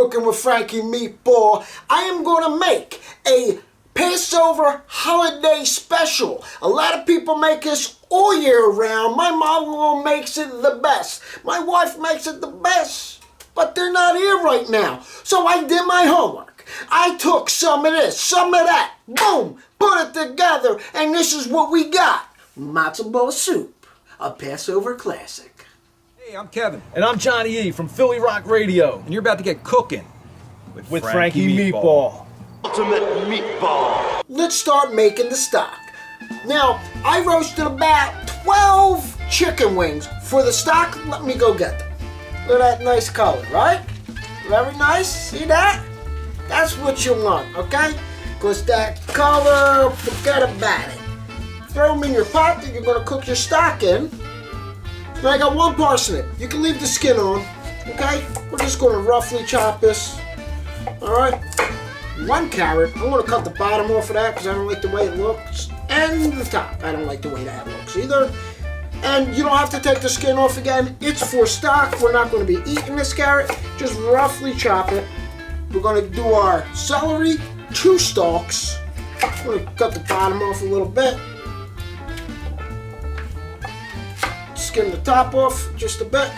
Cooking with Frankie Meatball. I am going to make a Passover holiday special. A lot of people make this all year round. My mom makes it the best. My wife makes it the best. But they're not here right now. So I did my homework. I took some of this, some of that. Boom! Put it together. And this is what we got. Matzo Ball Soup. A Passover classic. Hey, I'm Kevin. And I'm Johnny E. from Philly Rock Radio. And you're about to get cooking with Frankie Meatball. Ultimate Meatball. Let's start making the stock. Now, I roasted about 12 chicken wings for the stock. Let me go get them. Look at that nice color, right? Very nice. See that? That's what you want, okay? Because that color, forget about it. Throw them in your pot that you're going to cook your stock in. Now I got one parsnip. You can leave the skin on, okay? We're just going to roughly chop this. All right? One carrot. I'm going to cut the bottom off of that because I don't like the way it looks. And the top. I don't like the way that looks either. And you don't have to take the skin off again. It's for stock. We're not going to be eating this carrot. Just roughly chop it. We're going to do our celery, 2 stalks. I'm going to cut the bottom off a little bit. Skim the top off just a bit.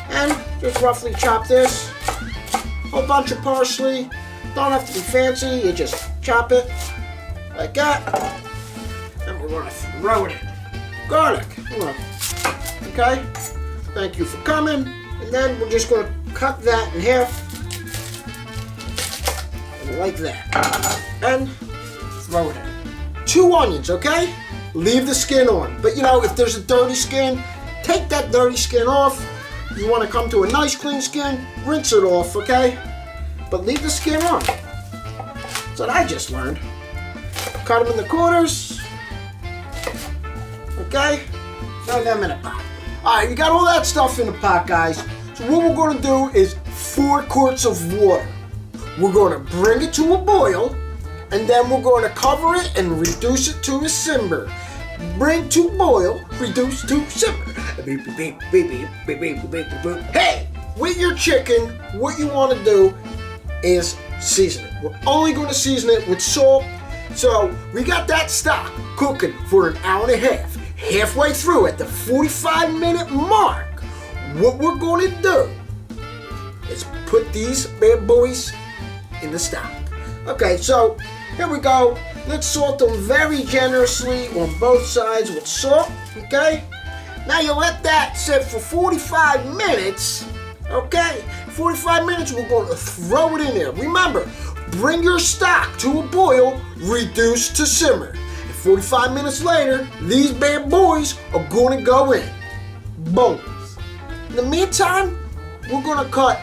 And just roughly chop this. A whole bunch of parsley. Don't have to be fancy, you just chop it like that. And we're gonna throw it in. Garlic. Okay? Thank you for coming. And then we're just gonna cut that in half. Like that. And throw it in. 2 onions, okay? Leave the skin on. But you know, if there's a dirty skin, take that dirty skin off. You wanna come to a nice clean skin, rinse it off, okay? But leave the skin on. That's what I just learned. Cut them in the quarters. Okay? Throw them in a pot. Alright, you got all that stuff in the pot, guys. So what we're going to do is 4 quarts of water. We're going to bring it to a boil, and then we're going to cover it and reduce it to a simmer. Bring to boil, reduce to simmer. Hey! With your chicken, what you want to do is season it. We're only going to season it with salt. So we got that stock cooking for an hour and a half. Halfway through at the 45-minute mark, what we're going to do is put these bad boys in the stock. Okay, so here we go. Let's salt them very generously on both sides with salt. Okay? Now you let that sit for 45 minutes. Okay, 45 minutes, we're going to throw it in there. Remember, bring your stock to a boil, reduce to simmer. And 45 minutes later, these bad boys are going to go in. Boom. In the meantime, we're going to cut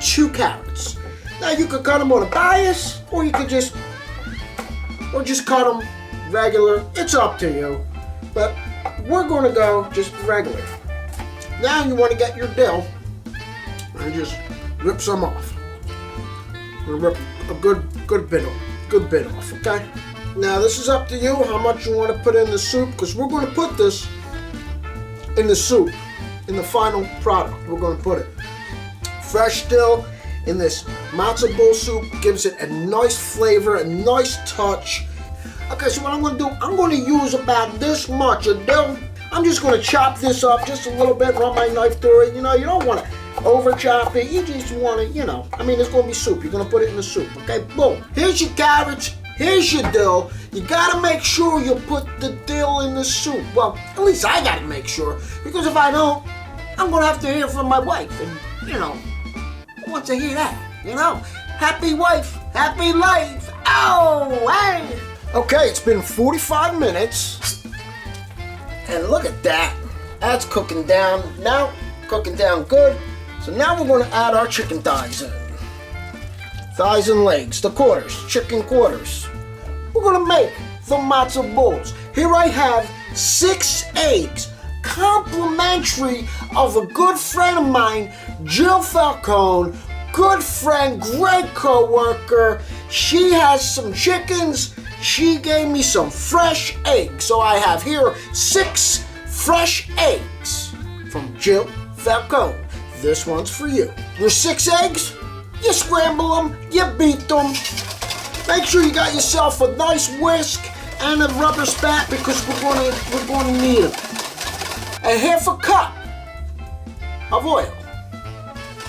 2 carrots. Now you could cut them on a bias, or you could just cut them regular. It's up to you. But we're going to go just regular. Now you want to get your dill. And just rip some off. I'm gonna rip a good bit off, okay? Now this is up to you how much you want to put in the soup, because we're going to put this in the soup, in the final product. We're going to put it. Fresh dill in this matzo ball soup gives it a nice flavor, a nice touch. Okay, so what I'm going to do, I'm going to use about this much of dill. I'm just going to chop this up just a little bit, run my knife through it. You know, you don't want to over chop it. You just want to, you know, I mean, it's going to be soup. You're going to put it in the soup, okay? Boom. Here's your carrots. Here's your dill. You got to make sure you put the dill in the soup. Well, at least I got to make sure, because if I don't, I'm going to have to hear from my wife. And, you know, who wants to hear that, you know? Happy wife, happy life. Oh, hey. Okay, it's been 45 minutes. And look at that. That's cooking down. Now, cooking down good. So now we're going to add our chicken thighs in. Thighs and legs, the quarters, chicken quarters. We're going to make the matzo balls. Here I have 6 eggs, complimentary of a good friend of mine, Jill Falcone, good friend, great co-worker. She has some chickens. She gave me some fresh eggs. So I have here 6 fresh eggs from Jill Falcone. This one's for you. Your 6 eggs, You scramble them, you beat them. Make sure you got yourself a nice whisk and a rubber spat because we're gonna need them. A half a cup of oil.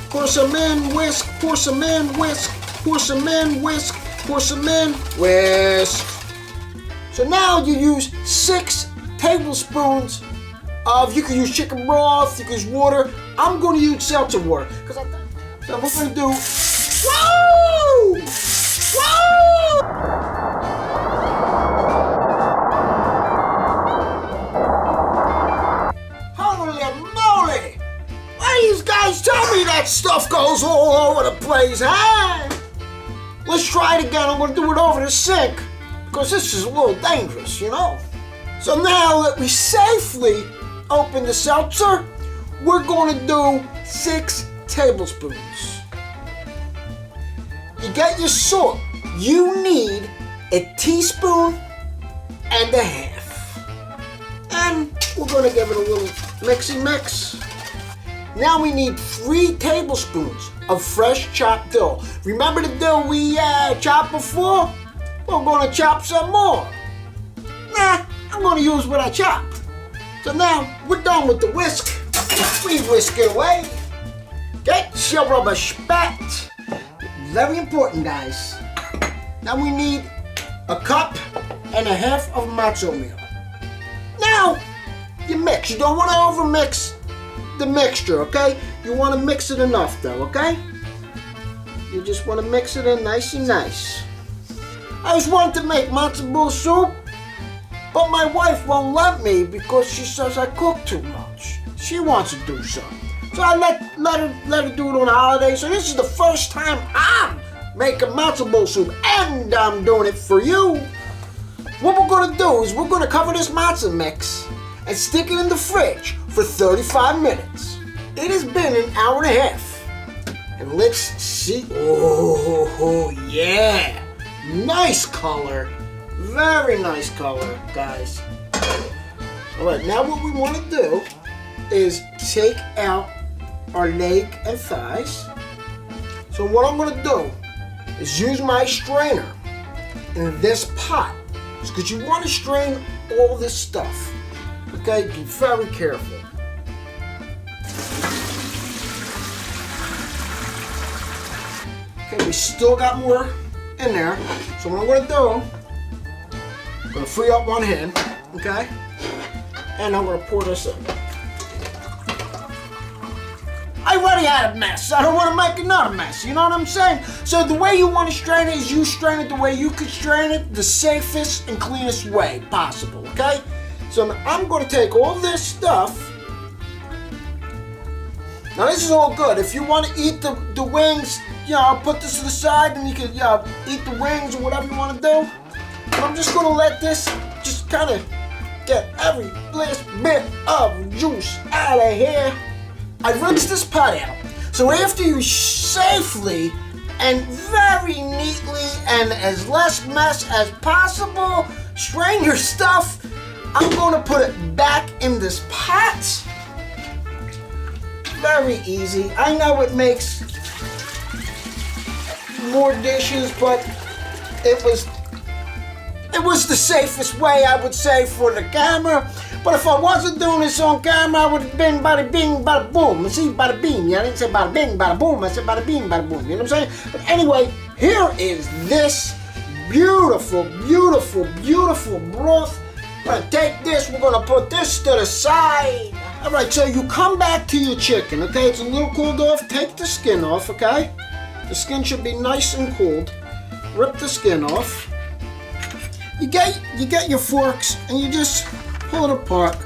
Pour some in, whisk, pour some in, whisk, pour some in, whisk, pour some in, whisk. So now you use 6 tablespoons of, you can use chicken broth, you can use water. I'm going to use seltzer water. So we're going to do, whoa! Whoa! Holy moly! Why these guys tell me that stuff goes all over the place, huh? Let's try it again. I'm going to do it over the sink because this is a little dangerous, you know? So now that we safely open the seltzer, we're going to do 6 tablespoons. You get your salt. You need a teaspoon and a half. And we're going to give it a little mixy mix. Now we need 3 tablespoons of fresh chopped dill. Remember the dill we chopped before? We're going to chop some more. Nah, I'm going to use what I chopped. So now we're done with the whisk. We whisk it away. Get your rubber spat. Very important, guys. Now we need a cup and a half of matzo meal. Now you mix. You don't want to overmix the mixture, okay? You want to mix it enough though, okay? You just want to mix it in nice and nice. I just wanted to make matzo ball soup, but my wife won't let me because she says I cook too much. She wants to do something. So I let her do it on the holidays. So this is the first time I'm making matzo ball soup, and I'm doing it for you. What we're gonna do is we're gonna cover this matzo mix and stick it in the fridge for 35 minutes. It has been an hour and a half. And let's see. Oh yeah. Nice color. Very nice color, guys. Alright, now what we want to do is take out our leg and thighs. So what I'm going to do is use my strainer in this pot. Because you want to strain all this stuff. Okay, be very careful. Okay, we still got more in there. So what I'm going to do, I'm going to free up one hand, okay? And I'm going to pour this in. I already had a mess. I don't want to make another mess. You know what I'm saying? So the way you want to strain it is you strain it the way you could strain it, the safest and cleanest way possible, okay? So I'm going to take all this stuff. Now this is all good. If you want to eat the wings, you know, put this to the side and you can, you know, eat the wings or whatever you want to do. But I'm just going to let this just kind of get every last bit of juice out of here. I rinsed this pot out. So after you safely and very neatly and as less mess as possible strain your stuff, I'm going to put it back in this pot. Very easy. I know it makes more dishes, but it was the safest way, I would say, for the camera. But if I wasn't doing this on camera, I would have been bada bing, bada boom. You see, bada bing. Yeah, I didn't say bada bing, bada boom. I said bada bing, bada boom. You know what I'm saying? But anyway, here is this beautiful, beautiful, beautiful broth. We're gonna take this, we're gonna put this to the side. All right, so you come back to your chicken, okay? It's a little cooled off. Take the skin off, okay? The skin should be nice and cooled. Rip the skin off. You get your forks and you just pull it apart.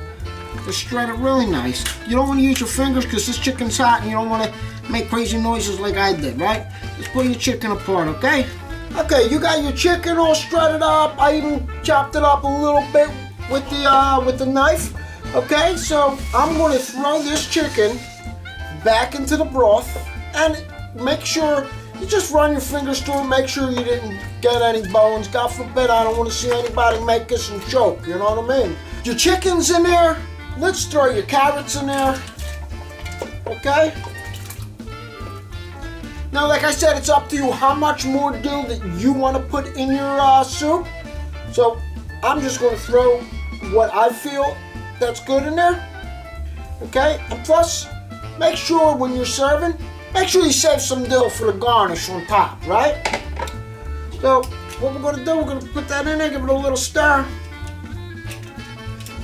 Just shred it really nice. You don't want to use your fingers because this chicken's hot and you don't want to make crazy noises like I did, right? Just pull your chicken apart, okay? Okay, you got your chicken all shredded up. I even chopped it up a little bit with the knife. Okay, so I'm going to throw this chicken back into the broth and make sure you just run your fingers through it. Make sure you didn't get any bones. God forbid, I don't want to see anybody make this and choke. You know what I mean? Your chicken's in there. Let's throw your carrots in there. Okay? Now, like I said, it's up to you how much more dill that you want to put in your soup. So I'm just going to throw what I feel that's good in there. Okay, and plus, make sure when you're serving, make sure you save some dill for the garnish on top, right? So what we're going to do, we're going to put that in there, give it a little stir.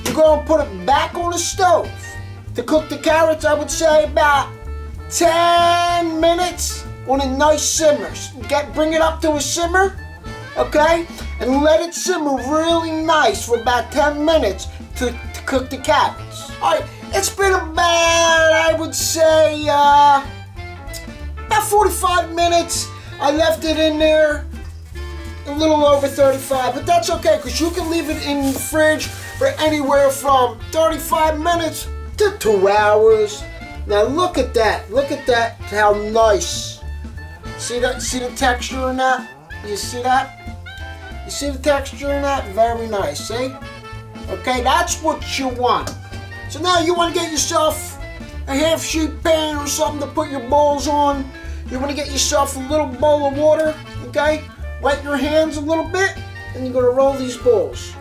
You're going to put it back on the stove. To cook the carrots, I would say about 10 minutes on a nice simmer. Bring it up to a simmer, okay? And let it simmer really nice for about 10 minutes to cook the carrots. All right, it's been about, I would say, about 45 minutes. I left it in there a little over 35, but that's okay because you can leave it in the fridge for anywhere from 35 minutes to 2 hours. Now look at that, how nice. See that? See the texture in that? You see that? You see the texture in that? Very nice, see? Okay, that's what you want. So now you want to get yourself a half-sheet pan or something to put your bowls on. You want to get yourself a little bowl of water, okay? Wet your hands a little bit, and you're going to roll these balls,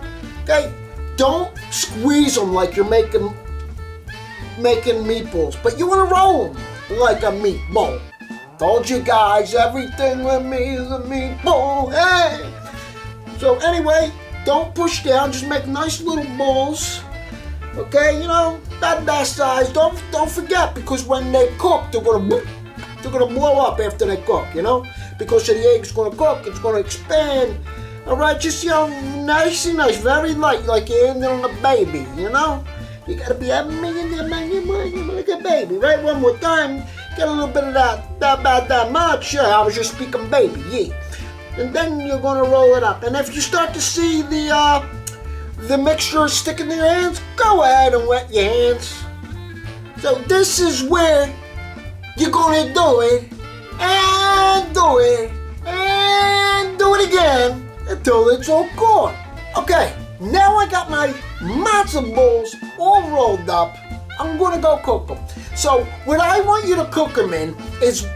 okay? Don't squeeze them like you're making meatballs, but you want to roll them like a meatball. Told you guys, everything with me is a meatball, hey! So anyway, don't push down, just make nice little balls. Okay, you know, not that size. Don't forget, because when they cook, they're gonna blow up after they cook, you know? Because the egg's gonna cook, it's gonna expand. Alright, just, you know, nice and nice, very light, like you're handling a baby, you know? You gotta be like a baby, right? One more time, get a little bit of that much. I was just speaking baby, yeah. And then you're gonna roll it up. And if you start to see the mixture sticking to your hands, go ahead and wet your hands. So this is where you're gonna do it, and do it, and do it again until it's all gone. Okay, now I got my matzo balls all rolled up. I'm gonna go cook them. So what I want you to cook them in is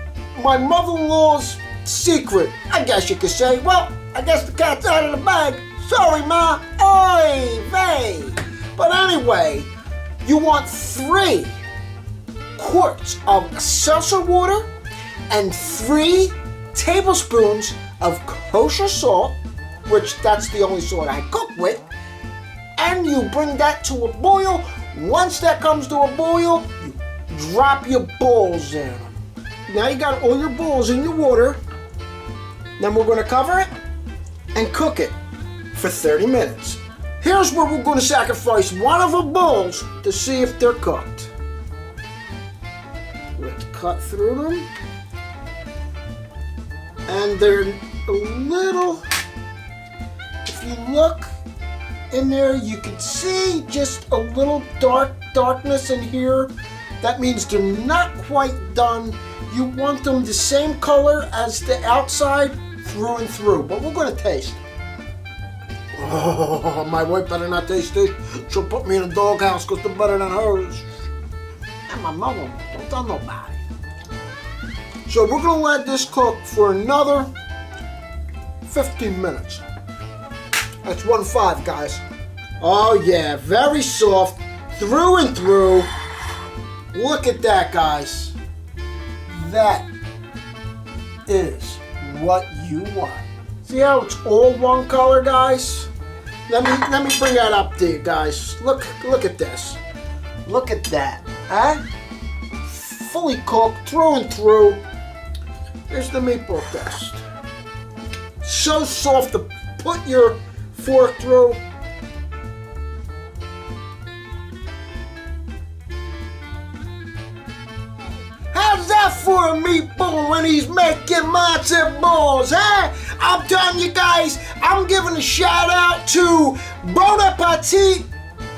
my mother-in-law's secret, I guess you could say. Well, I guess the cat's out of the bag. Sorry, Ma. Oy vey. But anyway, you want 3 quarts of seltzer water and 3 tablespoons of kosher salt, which that's the only salt I cook with, and you bring that to a boil. Once that comes to a boil, you drop your balls in. Now you got all your balls in your water. Then we're going to cover it and cook it for 30 minutes. Here's where we're going to sacrifice one of the balls to see if they're cooked. Let's cut through them. And they're a little, if you look in there, you can see just a little darkness in here. That means they're not quite done. You want them the same color as the outside through and through, but we're going to taste. Oh, my wife better not taste it. She'll put me in a doghouse because they're better than hers. And my mother, don't tell nobody. So we're going to let this cook for another 15 minutes. That's 1-5, guys. Oh yeah, very soft, through and through. Look at that, guys. That is what you want. See how it's all one color, guys? Let me bring that up to you, guys. Look at this. Look at that, huh? Fully cooked, through and through. Here's the meatball test. So soft to put your fork through. How's that for a meatball when he's making matzo balls, huh? I'm telling you guys, I'm giving a shout out to Bon Appetit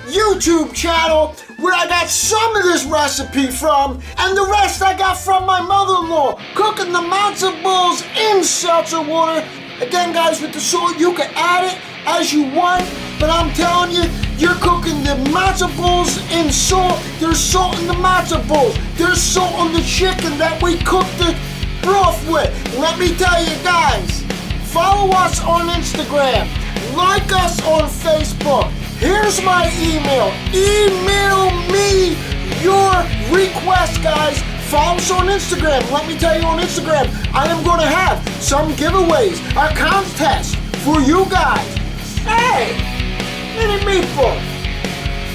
YouTube channel where I got some of this recipe from, and the rest I got from my mother-in-law, cooking the matzo balls in seltzer water. Again, guys, with the salt, you can add it as you want, but I'm telling you, you're cooking the matzo balls in salt. There's salt in the matzo balls. There's salt on the chicken that we cooked broth with. Let me tell you guys, follow us on Instagram, like us on Facebook. Here's my email. Email me your request, guys. Follow us on Instagram. Let me tell you, on Instagram, I am going to have some giveaways, a contest for you guys. Hey, little Meatball,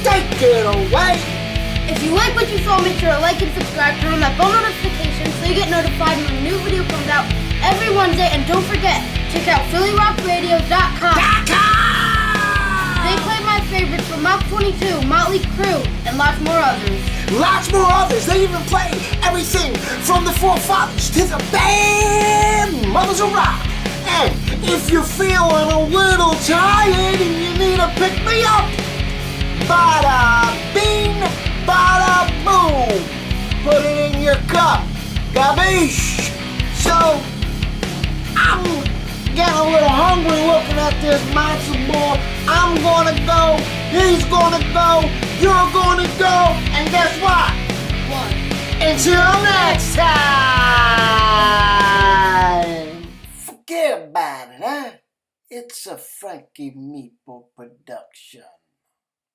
take it away. If you like what you saw, make sure to like and subscribe, turn on that bell notification so you get notified when a new video comes out every Wednesday. And don't forget, check out PhillyRockRadio.com. They play my favorites from Mach 22, Motley Crue, and lots more others. Lots more others. They even play everything from the Forefathers to the band Mothers of Rock. And if you're feeling a little tired and you need a pick-me-up, bada bing, bada boom. Put it in your cup. Gabish. So, I'm getting a little hungry looking at this matzo ball. I'm gonna go, he's gonna go, you're gonna go, and guess what? What? Until next time! Forget about it, huh? It's a Frankie Meatball production.